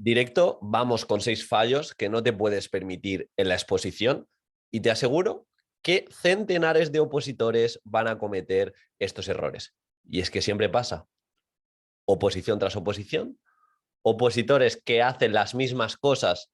Directo, vamos con 6 fallos que no te puedes permitir en la exposición y te aseguro que centenares de opositores van a cometer estos errores. Y es que siempre pasa, oposición tras oposición, opositores que hacen las mismas cosas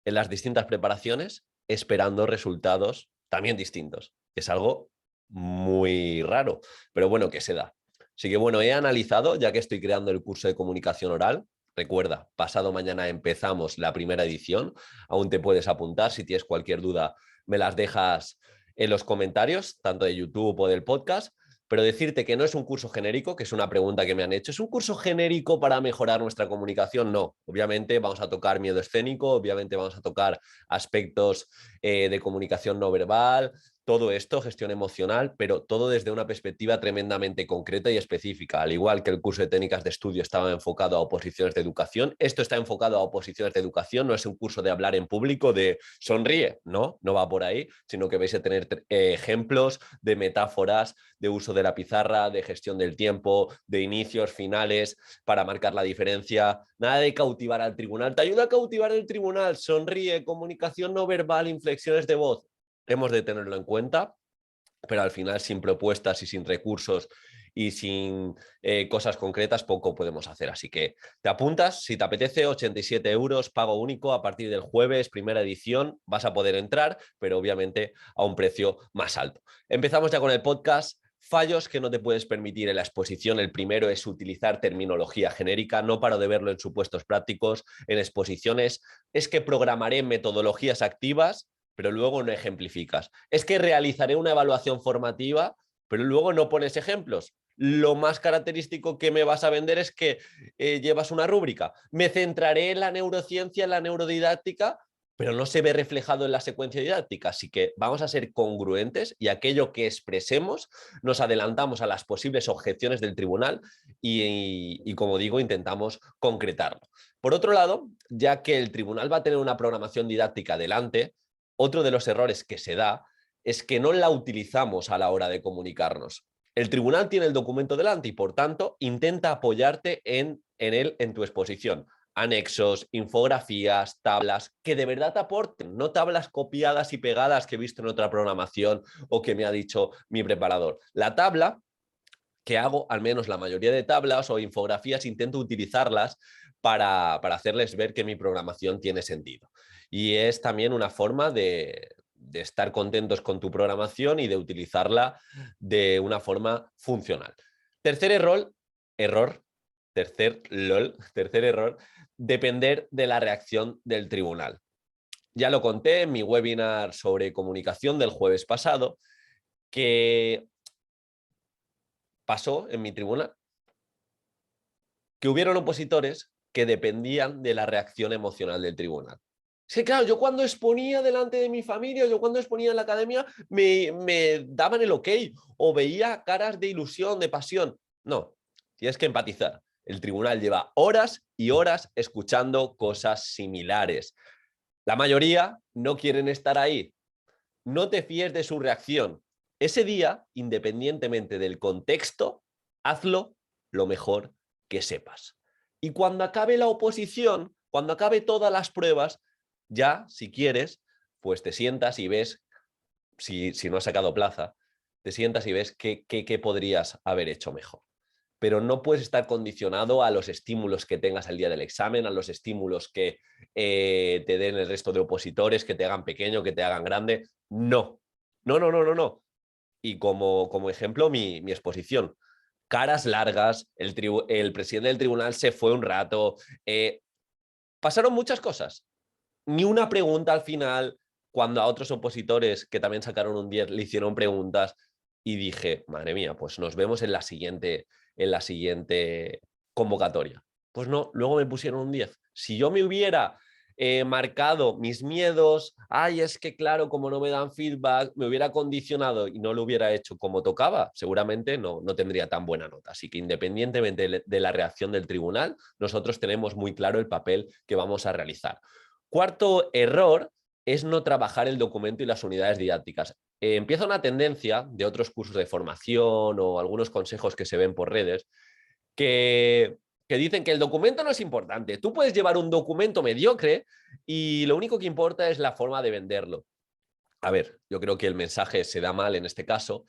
en las distintas preparaciones esperando resultados también distintos. Es algo muy raro, pero bueno, que se da. Así que bueno, he analizado, ya que estoy creando el curso de comunicación oral. Recuerda, pasado mañana empezamos la primera edición. Aún te puedes apuntar. Si tienes cualquier duda, me las dejas en los comentarios, tanto de YouTube o del podcast. Pero decirte que no es un curso genérico, que es una pregunta que me han hecho. ¿Es un curso genérico para mejorar nuestra comunicación? No. Obviamente vamos a tocar miedo escénico, obviamente vamos a tocar aspectos de comunicación no verbal, todo esto, gestión emocional, pero todo desde una perspectiva tremendamente concreta y específica. Al igual que el curso de técnicas de estudio estaba enfocado a oposiciones de educación, esto está enfocado a oposiciones de educación, no es un curso de hablar en público, de sonríe, no va por ahí, sino que vais a tener ejemplos de metáforas, de uso de la pizarra, de gestión del tiempo, de inicios, finales, para marcar la diferencia. Nada de cautivar al tribunal. ¿Te ayuda a cautivar el tribunal? Sonríe, comunicación no verbal, inflexiones de voz. Hemos de tenerlo en cuenta, pero al final sin propuestas y sin recursos y sin cosas concretas poco podemos hacer. Así que te apuntas, si te apetece, 87 euros, pago único a partir del jueves, primera edición, vas a poder entrar, pero obviamente a un precio más alto. Empezamos ya con el podcast. Fallos que no te puedes permitir en la exposición. El primero es utilizar terminología genérica. No paro de verlo en supuestos prácticos, en exposiciones. Es que programaré metodologías activas, pero luego no ejemplificas. Es que realizaré una evaluación formativa, pero luego no pones ejemplos. Lo más característico que me vas a vender es que llevas una rúbrica. Me centraré en la neurociencia, en la neurodidáctica, pero no se ve reflejado en la secuencia didáctica. Así que vamos a ser congruentes y aquello que expresemos nos adelantamos a las posibles objeciones del tribunal y como digo, intentamos concretarlo. Por otro lado, ya que el tribunal va a tener una programación didáctica delante, otro de los errores que se da es que no la utilizamos a la hora de comunicarnos. El tribunal tiene el documento delante y, por tanto, intenta apoyarte en él en tu exposición. Anexos, infografías, tablas, que de verdad te aporten, no tablas copiadas y pegadas que he visto en otra programación o que me ha dicho mi preparador. La tabla que hago, al menos la mayoría de tablas o infografías, intento utilizarlas para hacerles ver que mi programación tiene sentido. Y es también una forma de estar contentos con tu programación y de utilizarla de una forma funcional. Tercer tercer error, depender de la reacción del tribunal. Ya lo conté en mi webinar sobre comunicación del jueves pasado, que pasó en mi tribunal que hubieron opositores que dependían de la reacción emocional del tribunal. Es que claro, yo cuando exponía delante de mi familia, yo cuando exponía en la academia, me daban el ok o veía caras de ilusión, de pasión. No, tienes que empatizar. El tribunal lleva horas y horas escuchando cosas similares. La mayoría no quieren estar ahí. No te fíes de su reacción. Ese día, independientemente del contexto, hazlo lo mejor que sepas. Y cuando acabe la oposición, cuando acabe todas las pruebas, ya, si quieres, pues te sientas y ves, si no has sacado plaza, te sientas y ves qué podrías haber hecho mejor. Pero no puedes estar condicionado a los estímulos que tengas el día del examen, a los estímulos que te den el resto de opositores, que te hagan pequeño, que te hagan grande. No, no. Y como ejemplo, mi exposición. Caras largas, el presidente del tribunal se fue un rato, pasaron muchas cosas. Ni una pregunta al final, cuando a otros opositores que también sacaron un 10 le hicieron preguntas y dije, madre mía, pues nos vemos en la siguiente convocatoria. Pues no, luego me pusieron un 10. Si yo me hubiera marcado mis miedos, ay, es que claro, como no me dan feedback, me hubiera condicionado y no lo hubiera hecho como tocaba, seguramente no tendría tan buena nota. Así que independientemente de la reacción del tribunal, nosotros tenemos muy claro el papel que vamos a realizar. Cuarto error es no trabajar el documento y las unidades didácticas. Empieza una tendencia de otros cursos de formación o algunos consejos que se ven por redes que que dicen que el documento no es importante. Tú puedes llevar un documento mediocre y lo único que importa es la forma de venderlo. A ver, yo creo que el mensaje se da mal en este caso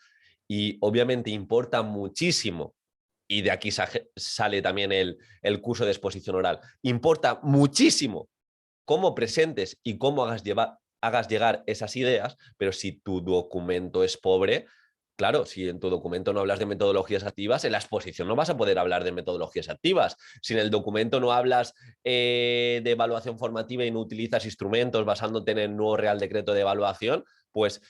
y obviamente importa muchísimo, y de aquí sale también el curso de exposición oral, importa muchísimo cómo presentes y cómo hagas llegar esas ideas, pero si tu documento es pobre, claro, si en tu documento no hablas de metodologías activas, en la exposición no vas a poder hablar de metodologías activas. Si en el documento no hablas de evaluación formativa y no utilizas instrumentos basándote en el nuevo Real Decreto de Evaluación, pues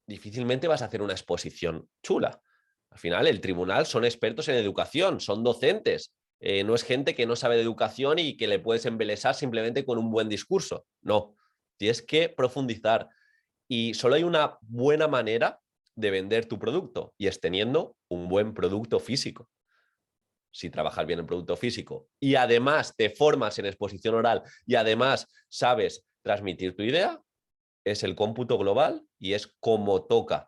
difícilmente vas a hacer una exposición chula. Al final, el tribunal son expertos en educación, son docentes. No es gente que no sabe de educación y que le puedes embelesar simplemente con un buen discurso. No, tienes que profundizar. Y solo hay una buena manera de vender tu producto y es teniendo un buen producto físico. Si trabajas bien en producto físico y además te formas en exposición oral y además sabes transmitir tu idea, es el cómputo global y es como toca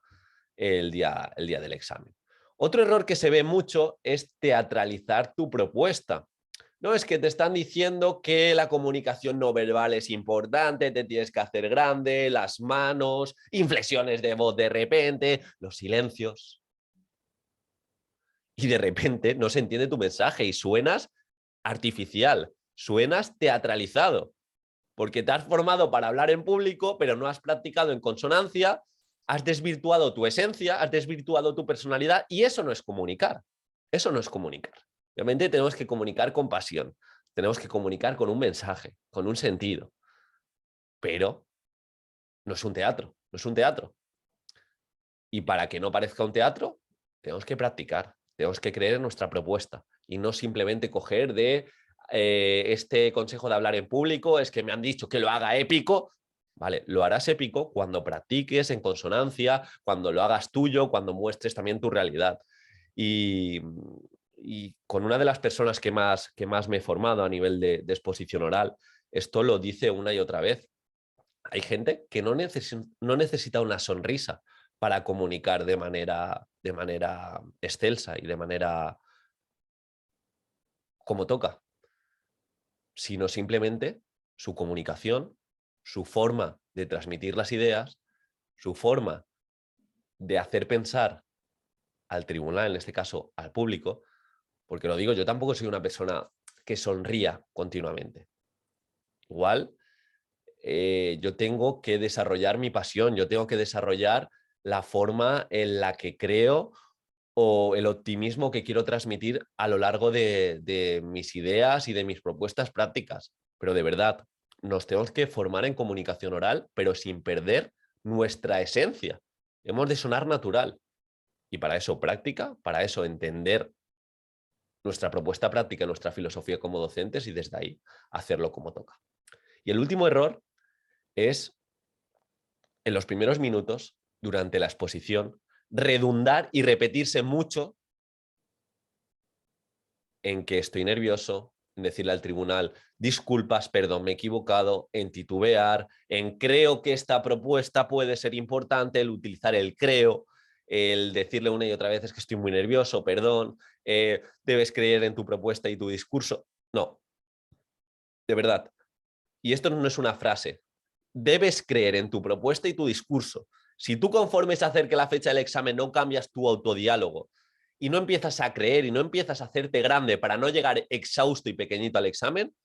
el día del examen. Otro error que se ve mucho es teatralizar tu propuesta. No, es que te están diciendo que la comunicación no verbal es importante, te tienes que hacer grande, las manos, inflexiones de voz de repente, los silencios. Y de repente no se entiende tu mensaje y suenas artificial, suenas teatralizado, porque te has formado para hablar en público, pero no has practicado en consonancia, has desvirtuado tu esencia, has desvirtuado tu personalidad y eso no es comunicar. Eso no es comunicar. Obviamente tenemos que comunicar con pasión, tenemos que comunicar con un mensaje, con un sentido, pero no es un teatro, no es un teatro. Y para que no parezca un teatro, tenemos que practicar, tenemos que creer en nuestra propuesta y no simplemente coger de este consejo de hablar en público, es que me han dicho que lo haga épico. Vale, lo harás épico cuando practiques en consonancia, cuando lo hagas tuyo, cuando muestres también tu realidad. Y, y con una de las personas que más me he formado a nivel de exposición oral, esto lo dice una y otra vez. Hay gente que no necesita una sonrisa para comunicar de manera excelsa y de manera como toca, sino simplemente su comunicación, su forma de transmitir las ideas, su forma de hacer pensar al tribunal, en este caso al público, porque lo digo, yo tampoco soy una persona que sonría continuamente. Igual, yo tengo que desarrollar mi pasión, yo tengo que desarrollar la forma en la que creo o el optimismo que quiero transmitir a lo largo de mis ideas y de mis propuestas prácticas. Pero de verdad, nos tenemos que formar en comunicación oral, pero sin perder nuestra esencia. Hemos de sonar natural. Y para eso práctica, para eso entender nuestra propuesta práctica, nuestra filosofía como docentes y desde ahí hacerlo como toca. Y el último error es, en los primeros minutos, durante la exposición, redundar y repetirse mucho en que estoy nervioso, en decirle al tribunal, disculpas, perdón, me he equivocado, en titubear, en creo que esta propuesta puede ser importante, el utilizar el creo, el decirle una y otra vez es que estoy muy nervioso, perdón, debes creer en tu propuesta y tu discurso. No, de verdad. Y esto no es una frase. Debes creer en tu propuesta y tu discurso. Si tú conforme se acerque la fecha del examen no cambias tu autodiálogo y no empiezas a creer y no empiezas a hacerte grande para no llegar exhausto y pequeñito al examen,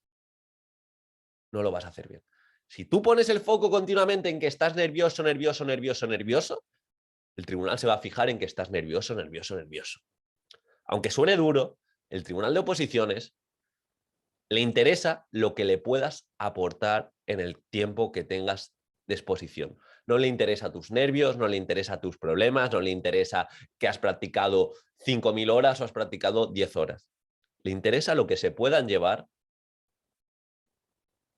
no lo vas a hacer bien. Si tú pones el foco continuamente en que estás nervioso, nervioso, nervioso, nervioso, el tribunal se va a fijar en que estás nervioso, nervioso, nervioso. Aunque suene duro, el tribunal de oposiciones le interesa lo que le puedas aportar en el tiempo que tengas de exposición. No le interesa tus nervios, no le interesa tus problemas, no le interesa que has practicado 5.000 horas o has practicado 10 horas. Le interesa lo que se puedan llevar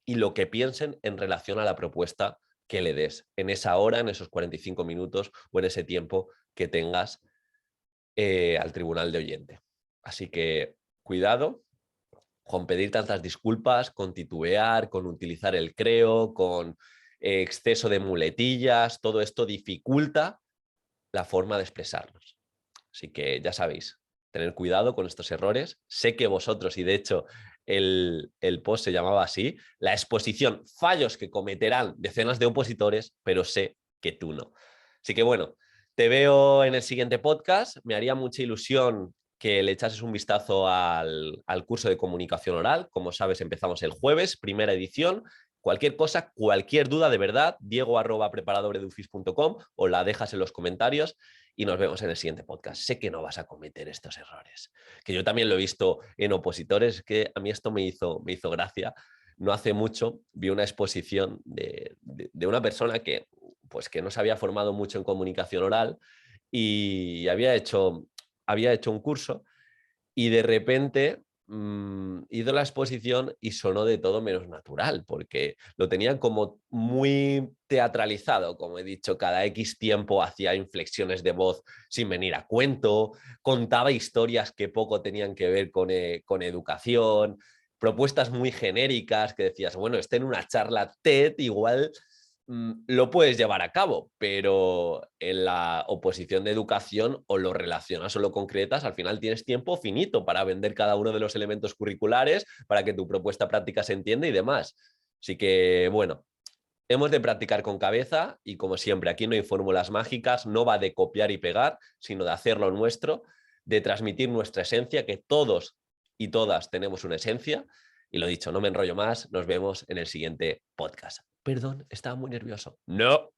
y lo que piensen en relación a la propuesta que le des en esa hora, en esos 45 minutos o en ese tiempo que tengas al tribunal de oyente. Así que cuidado con pedir tantas disculpas, con titubear, con utilizar el creo, con exceso de muletillas, todo esto dificulta la forma de expresarnos. Así que ya sabéis, tener cuidado con estos errores. Sé que vosotros, y de hecho el post se llamaba así, la exposición, fallos que cometerán decenas de opositores, pero sé que tú no. Así que bueno, te veo en el siguiente podcast. Me haría mucha ilusión que le echases un vistazo al curso de comunicación oral. Como sabes, empezamos el jueves, primera edición. Cualquier cosa, cualquier duda, de verdad, diego@preparadoredufis.com o la dejas en los comentarios y nos vemos en el siguiente podcast. Sé que no vas a cometer estos errores, que yo también lo he visto en opositores, que a mí esto me hizo gracia. No hace mucho vi una exposición de una persona que, pues, que no se había formado mucho en comunicación oral y había hecho un curso y de repente hizo la exposición y sonó de todo menos natural, porque lo tenían como muy teatralizado, como he dicho, cada X tiempo hacía inflexiones de voz sin venir a cuento, contaba historias que poco tenían que ver con educación, propuestas muy genéricas que decías, bueno, en una charla TED igual lo puedes llevar a cabo, pero en la oposición de educación o lo relacionas o lo concretas, al final tienes tiempo finito para vender cada uno de los elementos curriculares, para que tu propuesta práctica se entienda y demás. Así que, bueno, hemos de practicar con cabeza y como siempre, aquí no hay fórmulas mágicas, no va de copiar y pegar, sino de hacerlo nuestro, de transmitir nuestra esencia, que todos y todas tenemos una esencia. Y lo dicho, no me enrollo más, nos vemos en el siguiente podcast. Perdón, estaba muy nervioso. No.